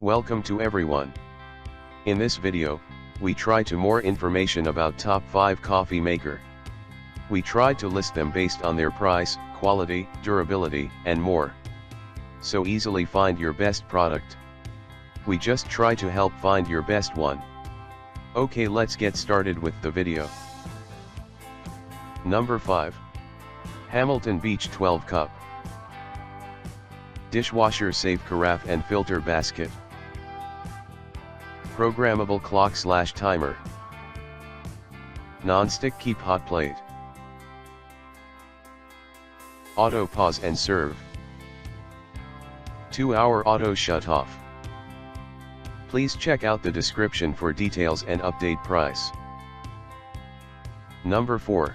Welcome to everyone. In this video, we try to more information about top 5 coffee maker. We try to list them based on their price, quality, durability, and more. So easily find your best product. We just try to help find your best one. Okay, let's get started with the video. Number 5. Hamilton Beach 12 Cup. Dishwasher safe carafe and filter basket. Programmable clock/timer. Non-stick keep hot plate. Auto pause and serve. 2-hour auto shut off. Please check out the description for details and update price. Number 4.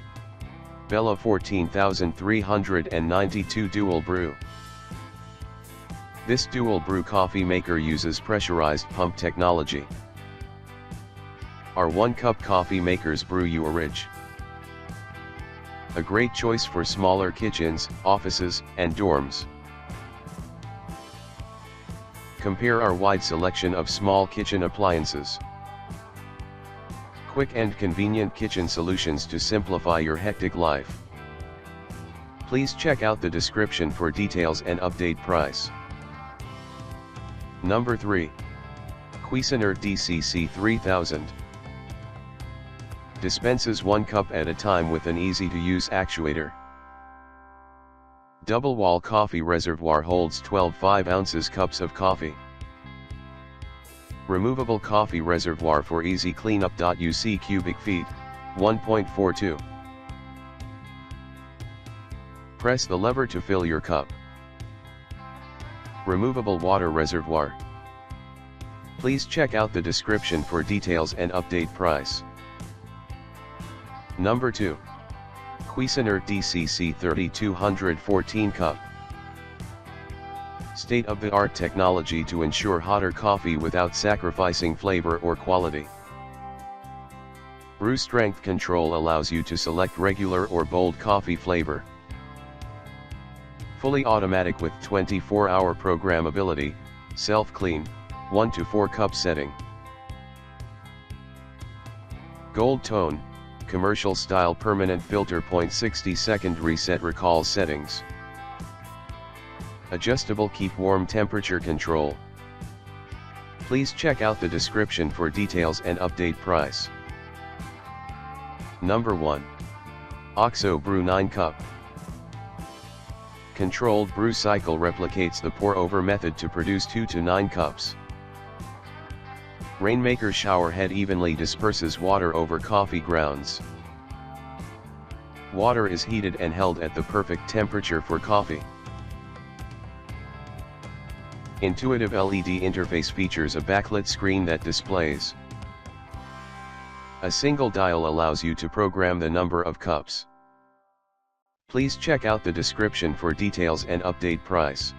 Bella 14392 Dual Brew. This dual brew coffee maker uses pressurized pump technology. Our 1-cup coffee makers brew you a rich. A great choice for smaller kitchens, offices, and dorms. Compare our wide selection of small kitchen appliances. Quick and convenient kitchen solutions to simplify your hectic life. Please check out the description for details and update price. Number 3. Cuisinart DCC 3000. Dispenses 1 cup at a time with an easy-to-use actuator. Double wall coffee reservoir holds 12 5-ounces cups of coffee. Removable coffee reservoir for easy cleanup. UC cubic feet, 1.42. Press the lever to fill your cup. Removable water reservoir. Please check out the description for details and update price. Number 2. Cuisinart DCC 3214 Cup. State-of-the-art technology to ensure hotter coffee without sacrificing flavor or quality. Brew strength control allows you to select regular or bold coffee flavor. Fully automatic with 24-hour programmability, self-clean, 1 to 4 cup setting. Gold tone, commercial style permanent filter. 60-second reset recall settings. Adjustable keep warm temperature control. Please check out the description for details and update price. Number 1. OXO Brew 9 Cup. Controlled brew cycle replicates the pour-over method to produce 2 to 9 cups. Rainmaker shower head evenly disperses water over coffee grounds. Water is heated and held at the perfect temperature for coffee. Intuitive LED interface features a backlit screen that displays. A single dial allows you to program the number of cups. Please check out the description for details and update price.